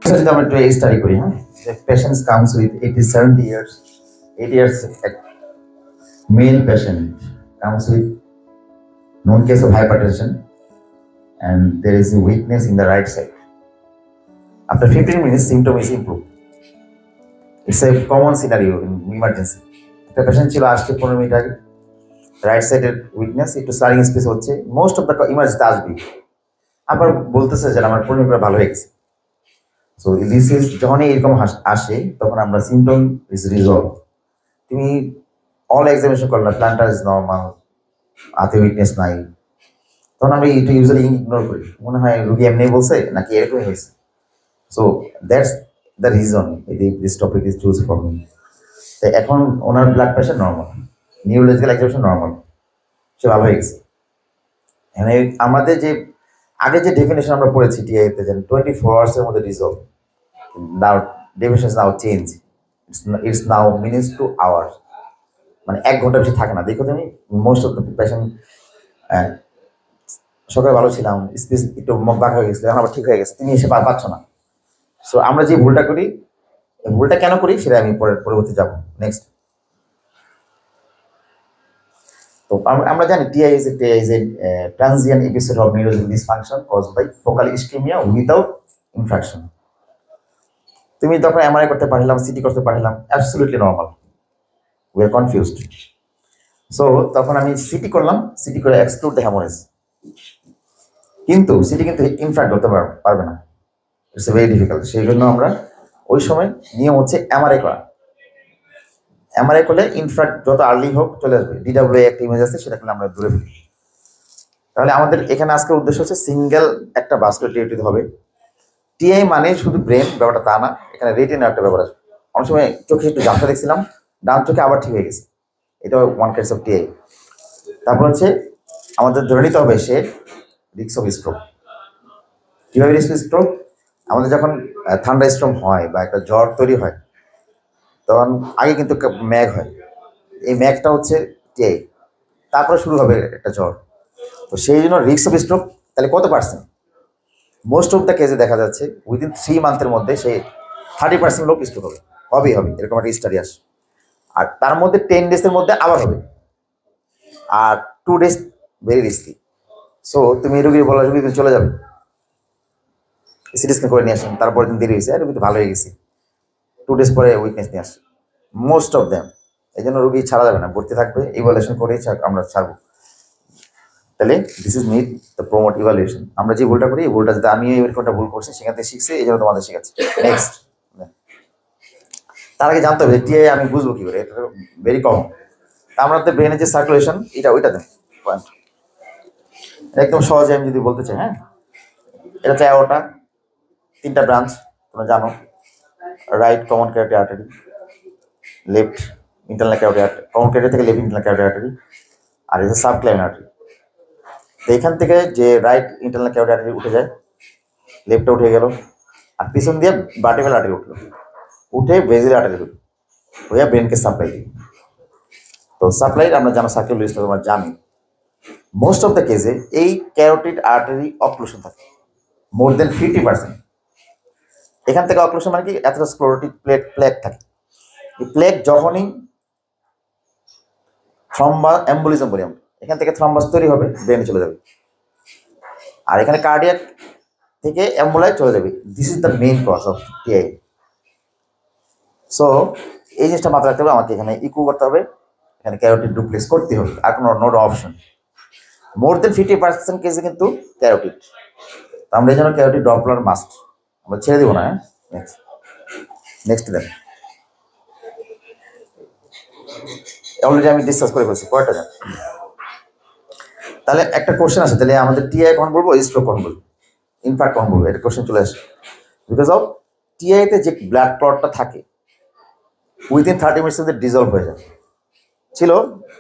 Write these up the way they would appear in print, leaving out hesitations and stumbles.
যদি আমরা একটু স্টাডি করি, হ্যাঁ, patients comes with 70 years 8 years male patient comes with known case of hypertension and there is a weakness in the right side. After 15 minutes, symptom is improved. It's a common scenario in emergency. The patient ছিল আজকে 15 minute আগে, right সাইডের weakness, একটু slurring space হচ্ছে, most of the ইমার্জেন্সিতে আসবে, আবার বলতেছে যে আমার 15 মিনিট ভালো হয়ে গেছে। সো দিস ইজ যখনই এরকম আসে তখন আমরা সিমটম ইজ রিজলভ। তুমি অল এক্সামিনেশন করলাম, প্ল্যান্টার ইজ নর্মাল, হাতে উইকনেস নাই, তখন আমরা এটা ইউজুয়ালি ইগনোর করি, মনে হয় রুগী এমনি বলছে নাকি এরকমই হয়েছে। So that's the reason this topic is choose for me. তো এখন ওনার blood pressure normal, neurological examination normal, সে ভালো হয়ে গেছে। এখানে আমাদের যে আগে যে ডেফিনেশন আমরা পড়েছি টিআইতে, যেন 24 আওয়ার্সের মধ্যে resolve, now definition now change, it's now minutes to hours, মানে 1 ঘন্টা বেশি থাকে না। দেখো তুমি মোস্ট অফ দ্য পেশেন্ট, সকালে ভালো ছিলাম, স্পেস একটু মুখ বাঁকা হয়ে গেছিল, এখন আবার ঠিক হয়ে গেছে, তুমি এসে পাচ্ছ না। সো আমরা যে ভুলটা করি, ভুলটা কেন করি সেটা আমি পরবর্তী যাবো নেক্সট। তো আমরা জানি TI is a transient episode of neurological dysfunction caused by focal ischaemia without infarction. তুমি তখন এমআরআই করতে পারলাম, সিটি করতে পারলাম, absolutely normal, we are confused. So তখন আমি সিটি করলাম, সিটি করে এক্সক্লুড দ্য হ্যামোরেজ, কিন্তু সিটি কিন্তু ইনফ্রাক্ট করতে পারবে না, ইটস ভেরি ডিফিকাল্ট। সেই জন্য আমরা ওই সময় নিয়ম হচ্ছে এমআরআই করা। এমআরআই করলে ইনফ্রাক্ট যত আর্লি হোক চলে আসবে, ডিডাব্লিউ একটা ইমেজ আছে, সেটা করলে আমরা দূরে ফেলি। তাহলে আমাদের এখানে আজকের উদ্দেশ্য হচ্ছে সিঙ্গেল একটা ভাস্কুলার টিআই হবে। টিআই মানে শুধু ব্রেন, ব্যাপারটা তা না, এখানে রেটিনা একটা ব্যাপার আছে। অনেক সময় চোখে একটু ঝাপসা দেখছিলাম, ডান চোখে আবার ঠিক হয়ে গেছে, এটা ওয়ান কাইন্ডস অফ টিআই। তারপর হচ্ছে আমাদের ধরে নিতে হবে সে রিস্ক অফ স্ট্রোক। কীভাবে রিস্ক অফ স্ট্রোক? আমাদের যখন থান্ডার স্ট্রোক হয় বা একটা জ্বর তৈরি হয়, তখন আগে কিন্তু ম্যাগ হয়, এই ম্যাগটা হচ্ছে টিআই, তারপরে শুরু হবে একটা জ্বর। তো সেই জন্য রিস্ক অফ স্ট্রোক তাহলে কত পার্সেন্ট? মোস্ট অফ দ্য কেসে দেখা যাচ্ছে উইদিন 3 মান্থের মধ্যে সে 30% লোক স্ট্রোক হবে, হবে এরকম একটা স্টাডি আসে। আর তার মধ্যে 10 ডেজের মধ্যে আবার হবে, আর 2 ডেজ ভেরি রিস্কি। সো তুমি রুগী বলা রুগী চলে যাবে, সিটি স্ক্যান করে নিয়ে আসেন, তারপরে দিন দেরি হয়েছে, রুগী তো ভালো হয়ে গেছে, 2 ডেজ পরে উইকনেস নিয়ে আসে মোস্ট অফ দ্যাম। এই জন্য রুগী ছাড়া যাবে না, ভর্তি থাকবে, ইভ্যালুয়েশন করেই আমরা ছাড়বো। তাহলে this is need the promote evaluation. আমরা যে ভুলটা করি, এই ভুলটা যাতে আমি কোনটা ভুল করছি সেখান থেকে শিখছি, এই জন্য তোমাদের শেখাচ্ছি। নেক্সট, তার আগে জানতে হবে টিআই আমি বুঝবো কি করে, এটা ভেরি কমন। তা আমরা তো ব্রেনের যে সার্কুলেশন, এটা ওইটা দেন পয়েন্ট, একদম সহজে আমি যদি বলতে চাই। হ্যাঁ, এটা চাই ওটা 3টা ব্রাঞ্চ তোমরা জানো, right common carotid artery, left internal carotid artery, common carotid থেকে লেফট ইন্টারনাল ক্যারোটি আর্টারি, আর এটা সাবক্লাভিয়ান আর্টারি। তো এখান থেকে যে রাইট ইন্টারনাল ক্যারোটি আর্টারি উঠে যায়, লেফটে উঠে গেল, আর পিছন দিয়ে ভার্টিক্যাল আর্টারি উঠলো, উঠে বেজিল আর্টারি হলো, হইয়া ব্রেনকে সাপ্লাই দিই। তো সাপ্লাই আমরা জানো সার্কুলার লিস্ট তোমরা জানি। মোস্ট অফ দ্য কেসে এই ক্যারোটিড আর্টারি অক্লুশন থাকে মোর দেন 50%। এখান থেকে অক্লুশন মানে কি, অ্যাথেরোস্ক্লেরোটিক প্লেগ থাকে। এই প্লেগ যখনই এম্বোলিজম বলি আমরা, এখান থেকে থ্রম্বাস তৈরি হবে, ব্রেনে চলে যাবে, আর এখানে কার্ডিয়াক থেকে অ্যাম্বুলাই চলে যাবে। This is the main cause of TI. So এই জিনিসটা মাথায় রাখতে হবে, আমাকে এখানে ইকো করতে হবে, এখানে ক্যারোটিড ডুপ্লেক্স করতে হবে, আর কোনো নো অপশন। মোর দেন 50% কেসে কিন্তু ক্যারোটিড, আমরা এই জন্য ক্যারোটিড ডপলার মাস্ট, আমরা ছেড়ে দেবো না। হ্যাঁ, নেক্সট দেন, অলরেডি আমি ডিসকাস করে ফেলছি, কয়টা যান। তাহলে একটা কোশ্চেন আছে, তাহলে আমাদের টিআই কখন বলবো, স্ট্রোক কখন বলবো, ইনফ্যাক্ট কখন বলবো, এটা কোশ্চেন চলে আসে। বিকজ অফ টিআইতে যে ব্লাড ক্লটটা থাকে উইদিন 30 মিনিটস মধ্যে ডিজলভ হয়ে যায়, ছিল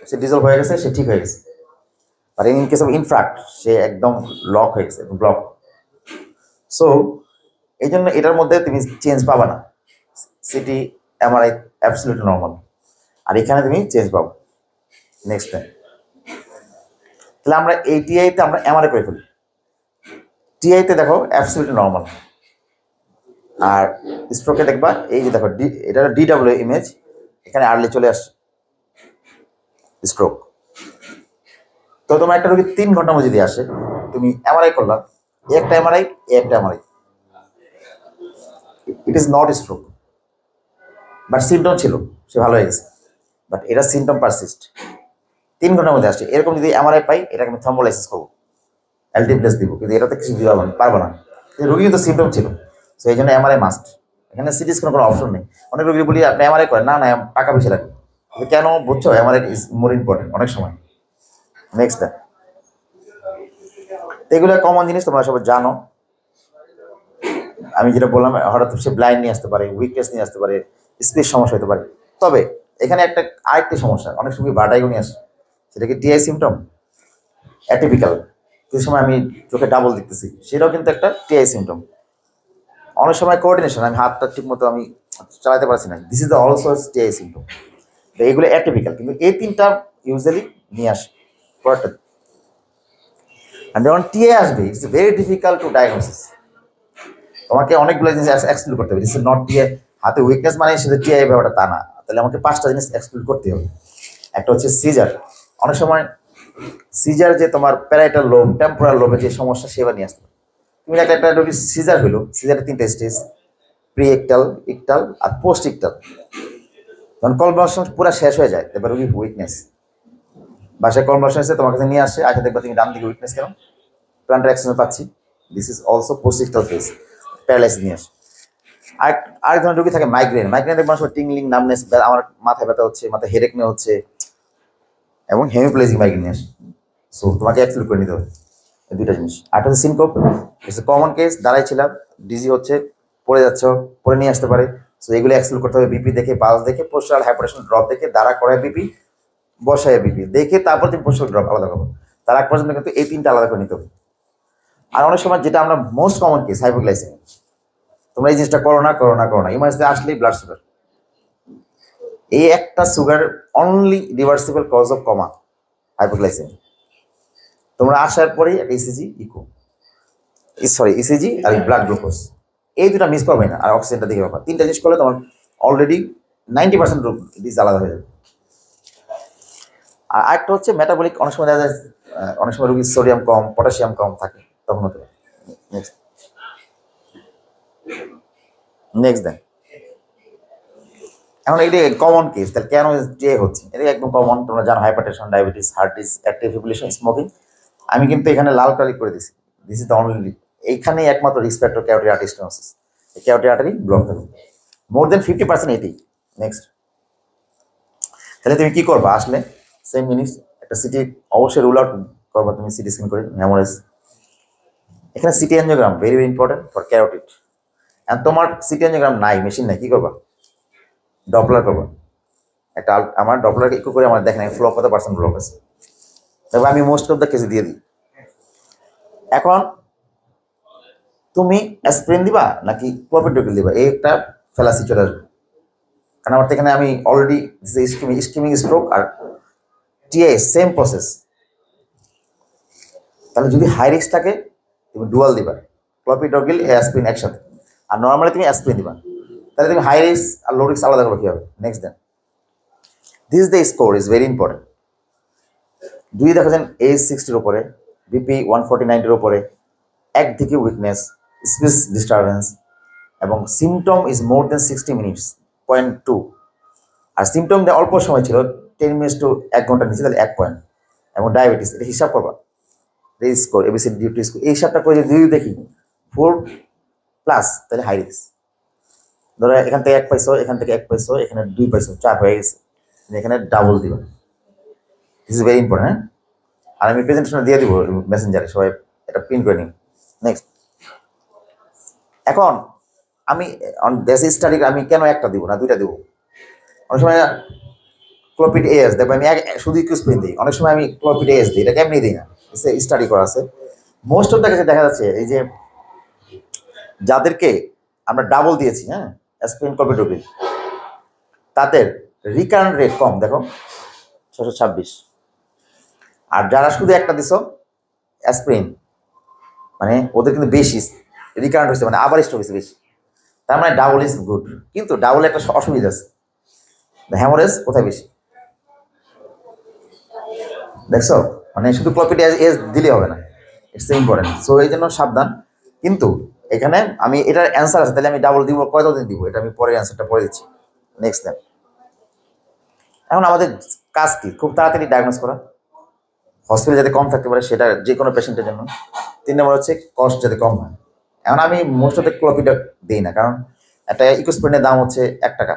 সে ডিজলভ হয়ে গেছে, সে ঠিক হয়ে গেছে। আর ইন কেস অফ ইনফ্রাক্ট সে একদম লক হয়ে গেছে, ব্লক। সো এই জন্য এটার মধ্যে তুমি চেঞ্জ পাবা না, সিটি এমআরআই অ্যাবসলিউটলি নর্মাল, আর এখানে তুমি চেঞ্জ পাবো। নেক্সট টাইম তাহলে আমরা এই টিআইতে আমরা এমআরআই করে ফেলি, টিআইতে দেখো অ্যাবসলিউটলি নর্মাল, আর স্ট্রোকে দেখবা এই যে দেখো এটা DW ইমেজ, এখানে আর্লি চলে আসছে স্ট্রোক। তো তোমার একটা রোগী 3 ঘন্টার মধ্যে যদি আসে, তুমি এমআরআই করলাম, একটা এমআরআই একটা MRI, it is not stroke, but symptom ছিল, সে ভালো হয়ে গেছে, বাট এটা সিমটম পারসিস্ট, 3 ঘন্টার মধ্যে আসছে। এরকম যদি এমআরআই পাই, এটাকে আমি থ্রম্বোলাইসিস করবো, এলটি প্লাস দিব, কিন্তু এটাতে কিছু দিতে পারবো না, রোগী কিন্তু সিমটম ছিল। সো এই জন্য এমআরআই মাস্ট, এখানে সিটি স্ক্যানের কোনো অপশন নেই। অনেক রোগী বলি আপনি এমআরআই করেন, না না টাকা বেশি লাগবে, কেন বুঝছো? এমআরআই ইজ মোর ইম্পর্টেন্ট অনেক সময়। নেক্সট, এগুলো কমন জিনিস তোমরা সবাই জানো। আমি যেটা বললাম, হঠাৎ সে ব্লাইন্ড নিয়ে আসতে পারে, উইকনেস নিয়ে আসতে পারে, স্পেস সমস্যা হতে পারে। তবে এখানে একটা আরেকটি সমস্যা, অনেক সময় ভার্টাইগো নিয়ে আসে, সেটা কি টিআই সিমটম? অ্যাটিপিক্যাল, কিছু সময় আমি চোখে ডাবল দেখতেছি, সেটাও কিন্তু একটা টিআই সিমটম। অনেক সময় কোঅর্ডিনেশন, আমি হাতটা ঠিক মতো আমি চালাতে পারছি না, this is the also TI symptom. তো এগুলো অ্যাটিপিক্যাল, কিন্তু এই 3টা ইউজুয়ালি নিয়ে আসে পরেরটা। আর যখন টিআই আসবে, it's very difficult to diagnosis. তোমাকে অনেকগুলো জিনিস এক্সক্লুড করতে হবে, দিস ইজ নট টিআই। হাতে উইকনেস মানে সেটা টিআই ব্যাপারটা তা না, তাহলে আমাকে 5টা জিনিস এক্সক্লুড করতে হবে। একটা হচ্ছে সিজার, অনেক সময় সিজার যে তোমার প্যারাইটাল লোব, টেম্পোরাল লোবে যে সমস্যা, সেবা নিয়ে আসতে হবে। তুমি একটা রোগীর সিজার হইলো, সিজারের 3টা স্টেজ, প্রি ইকটাল, ইকটাল আর পোস্ট ইকটাল। যখন কনভালশন পুরো শেষ হয়ে যায়, তারপর রোগী উইকনেস, বাসায় কনভালশন এসে তোমার কাছে নিয়ে আসে, আসে দেখবা তুমি ডান দিকে উইকনেস, কেন প্লান্টার অ্যাকশন পাচ্ছি, this is also post ictal phase, paralysis নিয়ে আসে। আরেক ধরনের রোগী থাকে মাইগ্রেন, মাইগ্রেন দেখবেন সময় টিংলিং, নামনেস, আমার মাথায় ব্যথা হচ্ছে, মাথায় হেডেক নিয়ে হচ্ছে, এবং হেমিপ্লেজিক মাইগ্রেন নিয়ে আসে। সো তোমাকে এক্সক্লুড করে নিতে হবে এই 2টা জিনিস। আর হচ্ছে সিনকোপ, ইটস কমন কেস, দাঁড়াইছিলাম, ডিজি হচ্ছে, পড়ে যাচ্ছ, পড়ে নিয়ে আসতে পারে। সো এগুলো এক্সক্লুড করতে হবে, বিপি দেখে, পালস দেখে, পোস্টাল হাইপারটেনশন ড্রপ দেখে, দাঁড়া করায় বিপি, বসায় বিপি দেখে, তারপর তুমি পোস্টাল ড্রপ আলাদা করবো। তার আগ পর্যন্ত কিন্তু এই 3টা আলাদা করে নিতে হবে। আর অনেক সময় যেটা আমরা মোস্ট কমন কেস, হাইপোগ্লাইসেমিয়া, তোমরা এই জিনিসটা করো না, করো না, করো না, ইমার্জেন্সি আসলেই ব্লাড সুগার, এই একটা sugar only reversible cause of কমা হাইপোগ্লাইসেমিয়া। তোমরা আসার পরেই একটা ইসিজি ইকো, সরি ইসিজি আর ব্লাড গ্লুকোজ, এই 2টা মিস করবে না। আর অক্সিজেনটা দেখে ব্যাপার, 3টা জিনিস করলে তোমার অলরেডি 90% ডিজ আলাদা হয়ে যাবে। আর আরেকটা হচ্ছে মেটাবলিক, অনেক সময় দেখা যায় অনেক সময় রোগীর সোডিয়াম কম, পটাশিয়াম কম থাকে, তখন হতে পারে। নেক্সট, নেক্সট দেন, এখন এটি কমন কেস, তাহলে কেন যে হচ্ছে, এটা একদম কমন, তোমরা জানো hypertension, diabetes, heart disease, active fibrillation, smoking. আমি কিন্তু এখানে লাল কালি করে দিছি, দিস ইজ দ্য অনলি, এইখানেই একমাত্র risk factor carotid artery stenosis, এই ক্যারোটিড আর্টারি ব্লক থাকবে মোর দেন 50% এটি। নেক্সট, তাহলে তুমি কি করবা আসলে, সেম জিনিস, একটা সিটি অবশ্যই রুল আউট করবা তুমি, সিটি স্ক্যান করে হেমোরেজ, এখানে CT angiogram very very important for carotid. আর তোমার সিটি অ্যাঞ্জিওগ্রাম নাই, মেশিন নাই, কি করবা? ডপলার করবা, একটা আমার ডপলার একটু করে আমার দেখেন ফ্লো কত পার্সেন্ট ব্লক আছে, তবে আমি মোস্ট অফ দ্য কেসে দিয়ে দিই। এখন তুমি অ্যাসপিরিন দিবা নাকি ক্লোপিডোগ্রেল দিবা, এই একটা ফেলাসি চলে আসবে, কারণ আমার তো এখানে আমি অলরেডি স্কিমিং স্ট্রোক আর টিআই সেম প্রসেস। তাহলে যদি হাই রিস্ক থাকে, তুমি ডুয়াল দিবা, ক্লোপিডোগ্রেল অ্যাসপিরিন একসাথে, আর নর্মালি তুমি অ্যাসপিরিন দিবা। তাহলে তুমি হাই রিস্ক আর লো রিস্ক আলাদা করো কীভাবে? Next then, this the score is very important. যদি দেখা যান এজ 60-র উপরে, বিপি 140/90-এর উপরে, একদিকে উইকনেস, স্পেস ডিস্টারবেন্স, এবং symptom is more than 60 minutes, 0.2, আর সিমটম অল্প সময় ছিল 10 মিনিটস টু 1 ঘন্টার নিচে, তাহলে 1 পয়েন্ট, এবং ডায়াবেটিস, এটা হিসাব করবা, risk score, ABC duty score, এই হিসাবটা করে যদি দেখি 4+, তাহলে হাই রিস্ক। ধরো এখান থেকে 1 পাইছো, এখান থেকে 1 পাইছো, এখানে 2 পাইছো, 4 হয়ে গেছে, এখানে ডাবল দিবা, দিস ইজ ভেরি ইম্পর্টেন্ট। হ্যাঁ, আর আমি প্রেজেন্টেশন দিয়ে দিব মেসেঞ্জারে, সবাই এটা প্রিন্ট করে নিন। নেক্সট, এখন আমি দেশি স্টাডি আমি কেন একটা দিব না 2টা দিব? অনেক সময় ক্লোপিড এএস দেখবো আমি শুধু ইকুইসপ্রিন দিই, অনেক সময় আমি ক্লোপিড এএস দিই, এটা কেমনি দিই না, স্টাডি করা আছে। মোস্ট অফ দ্য কাছে দেখা যাচ্ছে এই যে যাদেরকে আমরা ডাবল দিয়েছি, হ্যাঁ, অ্যাসপিরিন ক্লোপিডোগ্রেল, তাদের রিকারেন্ট রেট কম, দেখো 626। আর যারা শুধু একটা দিছ অ্যাসপিরিন, মানে ওদের কিন্তু বেশি রিকারেন্ট হয়েছে, মানে আবার স্ট্রোক হয়েছে বেশি। তার মানে ডাবল ইজ গুড, কিন্তু ডাবল একটা অসুবিধা আছে, হ্যামোরেজ কোথায় বেশি দেখছো, মানে শুধু ক্লোপিড এজ দিলে হবে না, ইটস ইম্পর্টেন্ট। সো এই জন্য সাবধান। কিন্তু এখানে আমি এটার অ্যান্সার আছে, তাহলে আমি ডাবল দিব, কয়দিন দিব, এটা আমি পরে অ্যান্সারটা পরে দিচ্ছি। নেক্সট দেন, এখন আমাদের কাজ কি, খুব তাড়াতাড়ি ডায়াগনোস করা, হসপিটাল যাতে কম থাকতে পারে সেটা যে কোনো পেশেন্টের জন্য। 3 নম্বর হচ্ছে কস্ট যাতে কম হয়। এখন আমি মোস্ট অফ দ্য ক্লোপিডা দিই না, কারণ একটা ইকোস্প্রিনের দাম হচ্ছে 1 টাকা,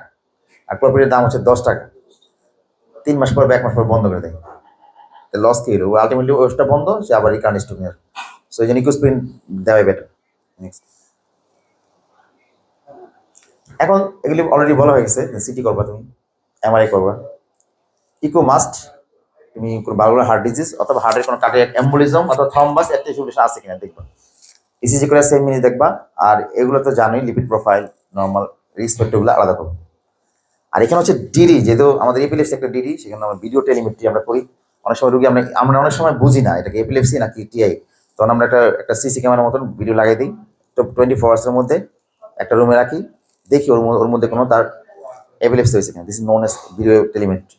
আর ক্লোপিডের দাম হচ্ছে 10 টাকা। 3 মাস পর বা 1 মাস পর বন্ধ করে দেয়, লস কি হলো, আলটিমেটলি ওষুধটা বন্ধ, সে আবার রিকার্ন স্টক নিয়ে আসবে। সো এই জন্য ইকোস্প্রিন দেওয়াই বেটার। নেক্সট, এখন এগুলি অলরেডি বলা হয়ে গেছে, সিটি করবা তুমি, এমআরআই করবা, ইকো মাস্ট, তুমি ভালভুলার হার্ট ডিজিজ অথবা হার্টের কোনো কার্ডিয়াক এম্বোলিজম অথবা থ্রম্বাস অ্যাক্টিভেশন আছে কিনা দেখবা, ইসিজি করে সেম মিনিট দেখবা। আর এগুলো তো জানোই, লিপিড প্রোফাইল, নর্মাল, রিস্ক ফ্যাক্টরগুলো আলাদা করবো। আর এখানে হচ্ছে ডিডি, যেহেতু আমাদের এপিলেপসি একটা ডিডি, সেখানে আমরা ভিডিও টেলিমেট্রি আমরা করি। অনেক সময় রুগী আমরা অনেক সময় বুঝি না এটাকে এপিলেপসি নাকি টিআই, তখন আমরা একটা সিসি ক্যামেরার মতন ভিডিও লাগিয়ে দিই, তো 24 আওয়ার্সের মধ্যে একটা রুমে রাখি, দেখি ওর মধ্যে কোনো তার এপিলেপসি হয়েছে কিনা। This is known as video telemetry.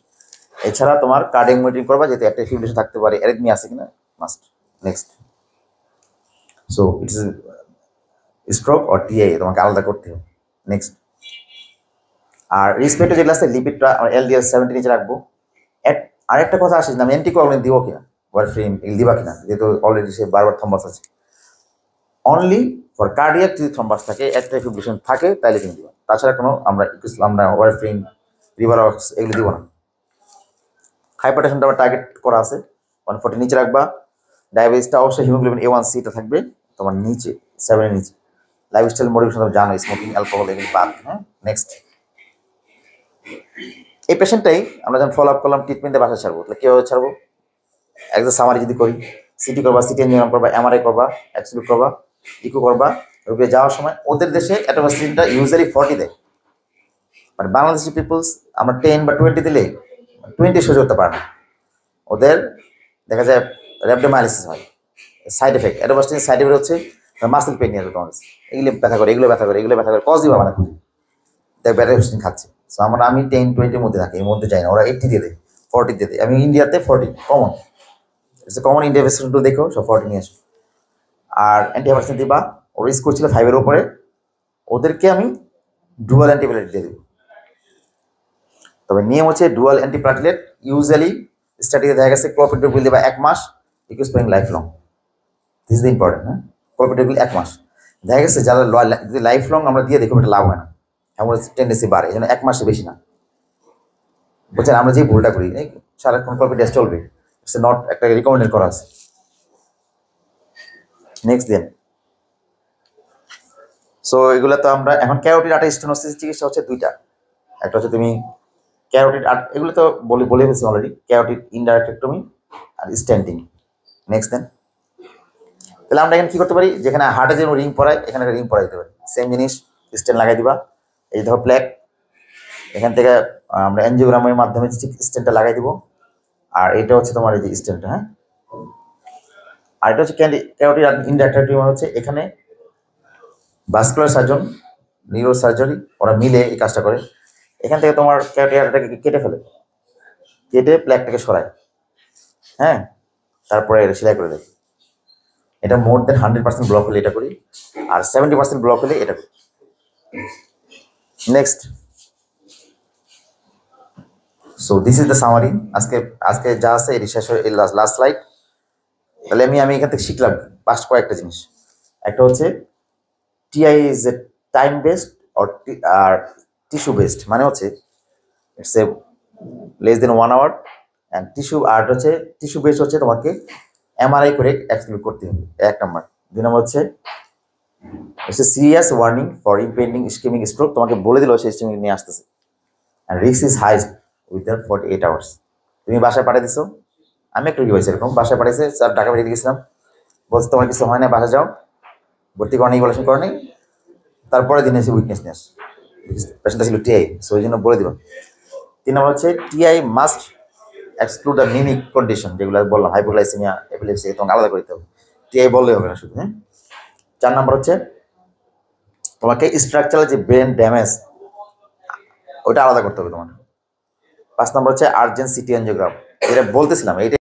এছাড়া তোমার কার্ডিয়াক মনিটরিং করবা, যাতে একটা ফিব্রিলেশন থাকতে পারে, অ্যারিথমি আছে কিনা, must. Next, so it's stroke or TI তোমাকে আলাদা করতে হবে। নেক্সট, আর রিসপেক্টে যেগুলো আছে লিপিডটা এলডিএল 70 নিচে রাখবো। আরেকটা কথা আসিস না, আমি অ্যান্টিকোয়াগুলেন্ট দিব কিনা, ওয়ারফ্রিন এগুলো দিবা কিনা, যেহেতু অলরেডি সে বারবার থ্রম্বাস আছে। অনলি ফর কার্ডিয়াক যদি থ্রম্বাস থাকে, একটা ফিব্রিলেশন থাকে, তাহলে তুমি দিবা। তাছাড়া কোনো আমরা ওয়ারফ্রিন, রিভারক্স এগুলো দিব না। হাইপারটেনশনটা আমার টার্গেট করা আছে 140 নিচে রাখবা। ডায়াবেটিসটা অবশ্যই হিমোগ্লোবিন A1C টা থাকবে তোমার নিচে, 7 এর নিচে। লাইফস্টাইল মডিফিকেশন তোমরা জানো, স্মোকিং, অ্যালকোহল এগুলো বাদ। হ্যাঁ, নেক্সট, এই পেশেন্টটাই আমরা যখন ফলো আপ করলাম, ট্রিটমেন্টে বাসা ছাড়বো, তাহলে কীভাবে ছাড়বো, একদম সামারি যদি করি, সিটি করবা, সিটি এনজিওগ্রাম করবা, এমআরআই করবা, এক্সরে করবা, ইকো করবা। রোগী যাওয়ার সময় ওদের দেশে অ্যাটোমাস্টিনটা ইউজুয়ালি 40 দেয়, মানে বাংলাদেশি পিপলস আমরা 10 বা 20 দিলে 20 সহ্য করতে পারে না। ওদের দেখা যায় র্যাপডোমায়ালিসিস হয়, সাইড এফেক্ট, অ্যাটোমাস্টিন সাইড এফেক্ট হচ্ছে মাসেল পেন নিয়ে তোমার, এগুলো ব্যথা করে, এগুলো ব্যথা করে, এগুলো ব্যথা করে, কজ দিবা মানে খুঁজে দেখ ব্যাটারি খাচ্ছে। সো আমি 10-20 মধ্যে থাকি, এর মধ্যে যাই না। ওরা 80 দিয়ে দেয়, 40 দিয়ে দেয়। আমি ইন্ডিয়াতে 40 common, it's common India patient দেখো, সব 40 নিয়ে আসো। আর অ্যান্টিহাইপারটেনশন দিবা, ওর স্কোর ছিল 5 এর উপরে, ওদেরকে আমি ডুয়াল অ্যান্টিপ্লেটেট দিয়ে দেবো। তবে নিয়ম হচ্ছে ডুয়াল অ্যান্টিপ্লেটেট ইউজুয়ালি স্টাডিতে দেখা গেছে ক্লোপিডোগ্রিল দেবা 1 মাস, Ecosprin life long. This is important. হ্যাঁ, ক্লোপিডোগ্রিল 1 মাস দেখা গেছে, যারা যদি লাইফ লং আমরা দিয়ে দেখো, এটা লাভ হয় না, এমন টেন্ডেন্সি বাড়ে, এই জন্য 1 মাসে বেশি না। বুঝছেন, আমরা যে ভুলটা করি, সারাক্ষণ ক্লোপিড টেস্ট চলবে, ইটস নট একটা রিকমেন্ডেড করা আছে। নেক্সট দেন, সো এগুলো তো আমরা এখন ক্যারোটিড আর্টারি চিকিৎসা হচ্ছে 2টা। একটা হচ্ছে তুমি ক্যারোটিড এগুলো তো বলে ফেলছি অলরেডি, ক্যারোটিড ইনডাইরেক্টেক্টমি আর স্ট্যান্টিং। নেক্সট দেন, তাহলে আমরা এখানে কি করতে পারি, যেখানে হার্টে যেমন রিং পরাই, এখানে রিং পরাই দিতে পারি, সেম জিনিস, স্টেন লাগাই দিবা। এই ধরো প্লেক, এখান থেকে আমরা এনজিওগ্রামের মাধ্যমে স্টেনটা লাগাই দিব। আর এটা হচ্ছে তোমার এই যে স্টেনটা। হ্যাঁ, আর এটা হচ্ছে ক্যারোটিড ইনডাইরেক্টেক্টমি, হচ্ছে এখানে ভাস্কুলার সার্জন, নিউরো সার্জারি ওরা মিলে এই কাজটা করে। এখান থেকে তোমার ক্যারোটিডটাকে কেটে ফেলে, কেটে প্লেকটাকে সরায়। হ্যাঁ, তারপরে সেলাই করে দেয়। এটা মোর দেন 100% ব্লক হলে এটা করি, আর 70% ব্লক হলে এটা করি। Next, so this is the summary. আজকে যা আছে এর শেষ হয়ে লাস্ট স্লাইড। তাহলে আমি এখান থেকে শিখলাম পাস্ট কয়েকটা জিনিস। একটা হচ্ছে TI is a time based আর টিস্যু বেসড, মানে হচ্ছে it's a less than 1 hour, and tissue based হচ্ছে তোমাকে এমআরআই করে এক্সক্লুড করতে হবে, 1 নম্বর। 2 নম্বর হচ্ছে it's a serious warning for impending ischaemic stroke, তোমাকে বলে দিল সে ইসকেমিক নিয়ে আসতেছে, and risk is high within 48 hours. তুমি বাসায় পাঠিয়ে দিছো, আমি একটু কি হয়েছে এরকম, বাসায় পাঠিয়েছে, স্যার ঢাকা বেরিয়ে গেছিলাম, বলছে তোমার কিছু হয় না, বাসা যাও, ভর্তি করা নেই, ইভ্যালুয়েশন করা নেই। তারপরে দিনে এসে উইকনেস নিয়ে আসে, পেশেন্টটা ছিল টিআই, সো ওই জন্য বলে দিলাম। 3 নম্বর হচ্ছে TI must exclude the mimic condition, যেগুলো বললাম, হাইপোগ্লাইসেমিয়া, এপিলেপসি, তোমাকে আলাদা করতে হবে, টিআই বললেই হবে না শুধু। হ্যাঁ, 4 নম্বর হচ্ছে তোমাকে স্ট্রাকচারাল যে ব্রেন ড্যামেজ ওটা আলাদা করতে হবে তোমার। 5 নম্বর হচ্ছে আর্জেন্ট সিটি এনজিওগ্রাম, যেটা বলতেছিলাম এইটা